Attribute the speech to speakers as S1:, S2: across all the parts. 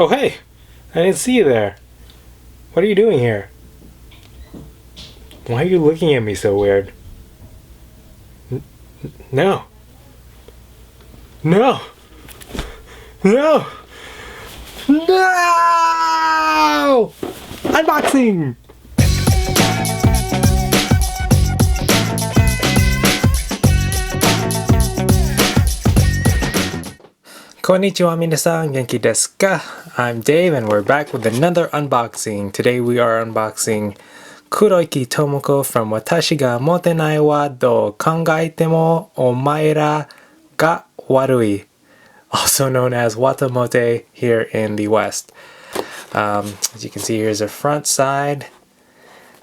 S1: Oh, hey! I didn't see you there. What are you doing here? Why are you looking at me so weird? No. No! No! No! Unboxing! Konnichiwa minasan, genki desu ka? I'm Dave and we're back with another unboxing. Today we are unboxing Kuroki Tomoko from Watashi ga Motenai wa do Kangaetemo Omaera ga Warui, also known as Watamote here in the West. As you can see, here's the front side.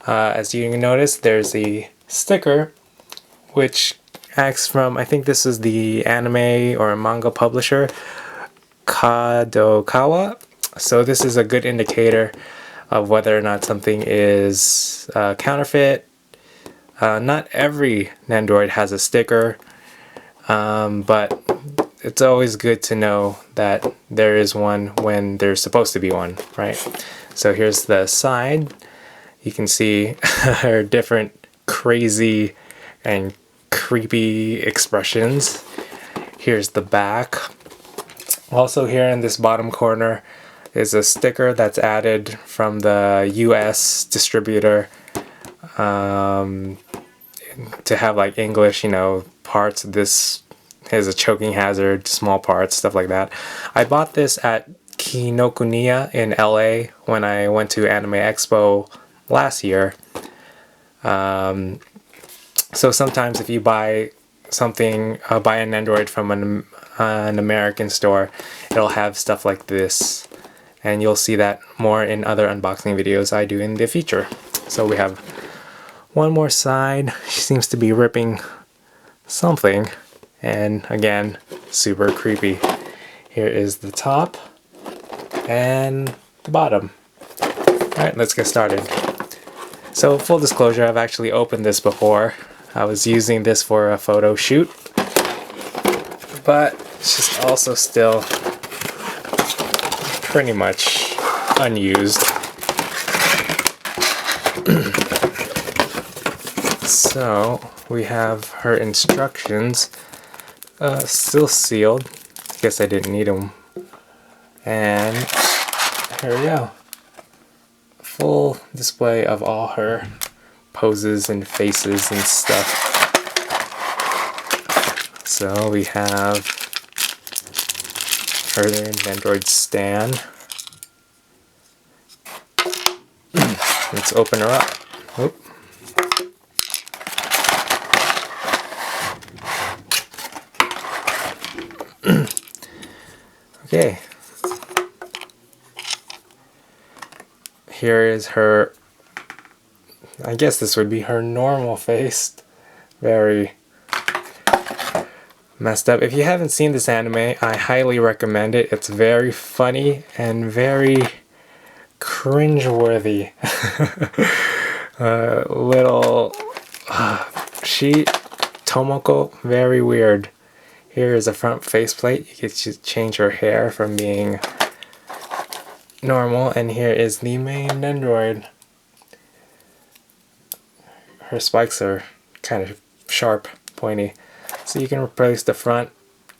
S1: As you can notice, there's a sticker which acts from, I think this is the anime or manga publisher, Kadokawa. So this is a good indicator of whether or not something is counterfeit. Not every Nendoroid has a sticker, but it's always good to know that there is one when there's supposed to be one, right? So here's the side. You can see her different crazy and creepy expressions. Here's the back. Also here in this bottom corner is a sticker that's added from the US distributor to have like English, parts. This is a choking hazard, small parts, stuff like that. I bought this at Kinokuniya in LA when I went to Anime Expo last year. So sometimes if you buy something, buy an Nendoroid from an American store, it'll have stuff like this. And you'll see that more in other unboxing videos I do in the future. So we have one more side. She seems to be ripping something. And again, super creepy. Here is the top and the bottom. Alright, let's get started. So full disclosure, I've actually opened this before. I was using this for a photo shoot, but it's just also still pretty much unused. So we have her instructions, still sealed. Guess I didn't need them. And here we go. Full display of all her poses and faces and stuff. So we have her Nendoroid stand. Let's open her up. Oop. Okay. Here is her, I guess this would be her normal face. Very messed up. If you haven't seen this anime, I highly recommend it. It's very funny and very cringeworthy. Tomoko, very weird. Here is a front faceplate. You can just change her hair from being normal, and here is the main Nendoroid. Her spikes are kind of sharp, pointy. So you can replace the front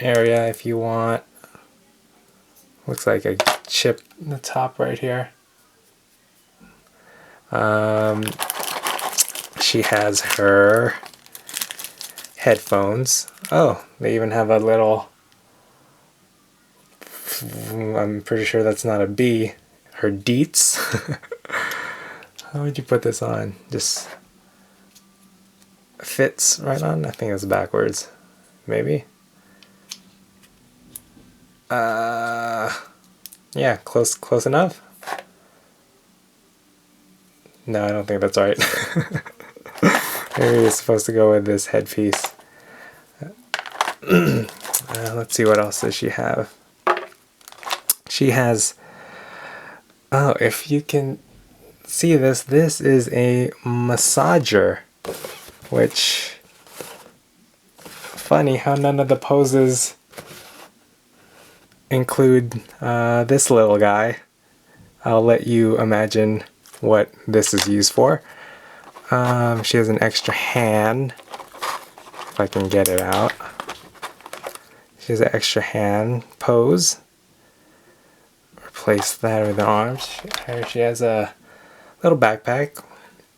S1: area if you want. Looks like a chip in the top right here. She has her headphones. Oh, they even have a little, I'm pretty sure that's not a B. Her deets. How would you put this on? Just fits right on? I think it's backwards. Maybe? Yeah, close enough? No, I don't think that's right. Maybe it's supposed to go with this headpiece. Let's see, what else does she have? She has, oh, if you can see this, this is a massager, which, funny how none of the poses include this little guy. I'll let you imagine what this is used for. She has an extra hand, if I can get it out. She has an extra hand pose. Replace that with the arms. She has a little backpack.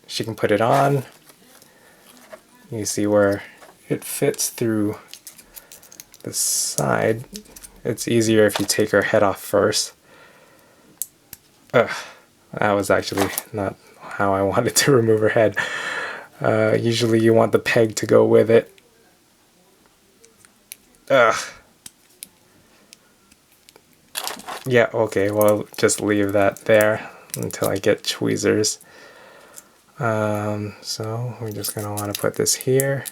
S1: She can put it on. You see where it fits through the side. It's easier if you take her head off first. Ugh, that was actually not how I wanted to remove her head. Usually you want the peg to go with it. Ugh. Yeah, okay, well, just leave that there until I get tweezers. So we're just gonna want to put this here.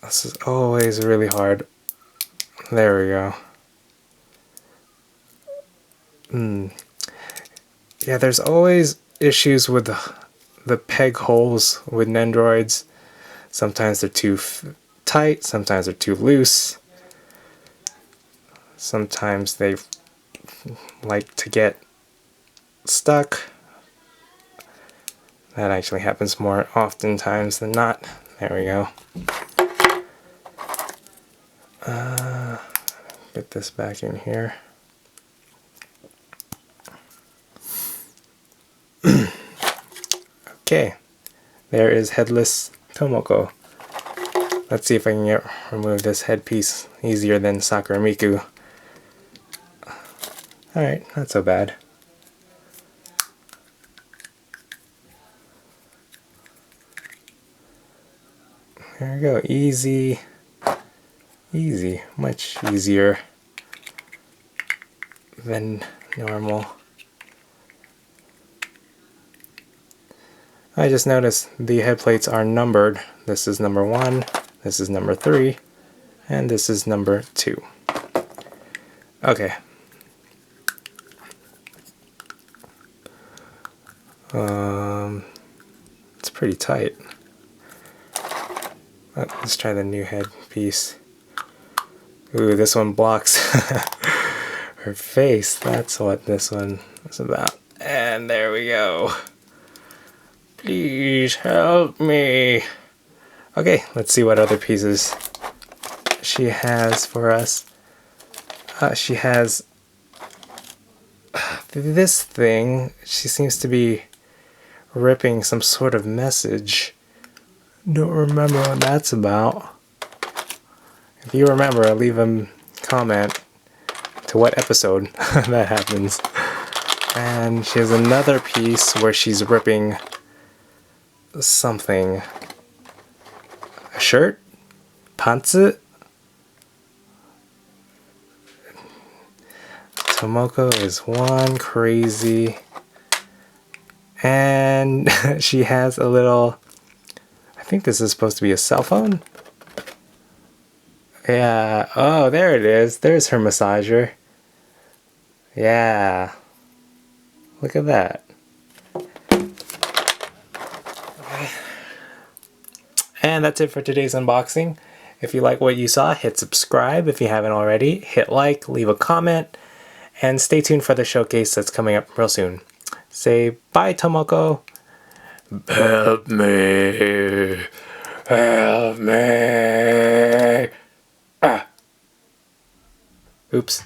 S1: This is always really hard. There we go. Yeah, there's always issues with the peg holes with Nendoroids. Sometimes they're too tight, sometimes they're too loose. Sometimes they like to get stuck. That actually happens more oftentimes than not. There we go. Get this back in here. Okay, there is headless Tomoko. Let's see if I can remove this headpiece easier than Sakura Miku. Alright, not so bad. There we go, easy. Easy, much easier than normal. I just noticed the head plates are numbered. This is number 1, this is number 3, and this is number 2. Okay. It's pretty tight. Let's try the new head piece. Ooh, this one blocks her face. That's what this one is about. And there we go. Please help me. Okay, let's see what other pieces she has for us. She has this thing. She seems to be ripping some sort of message. Don't remember what that's about. If you remember, leave a comment to what episode that happens. And she has another piece where she's ripping something. A shirt? Pantsu? Tomoko is one crazy. And she has a little, I think this is supposed to be a cell phone? Yeah, oh, there it is. There's her massager. Yeah. Look at that. And that's it for today's unboxing. If you like what you saw, hit subscribe. If you haven't already, hit like, leave a comment, and stay tuned for the showcase that's coming up real soon. Say bye, Tomoko. Help me. Help me. Ah. Oops.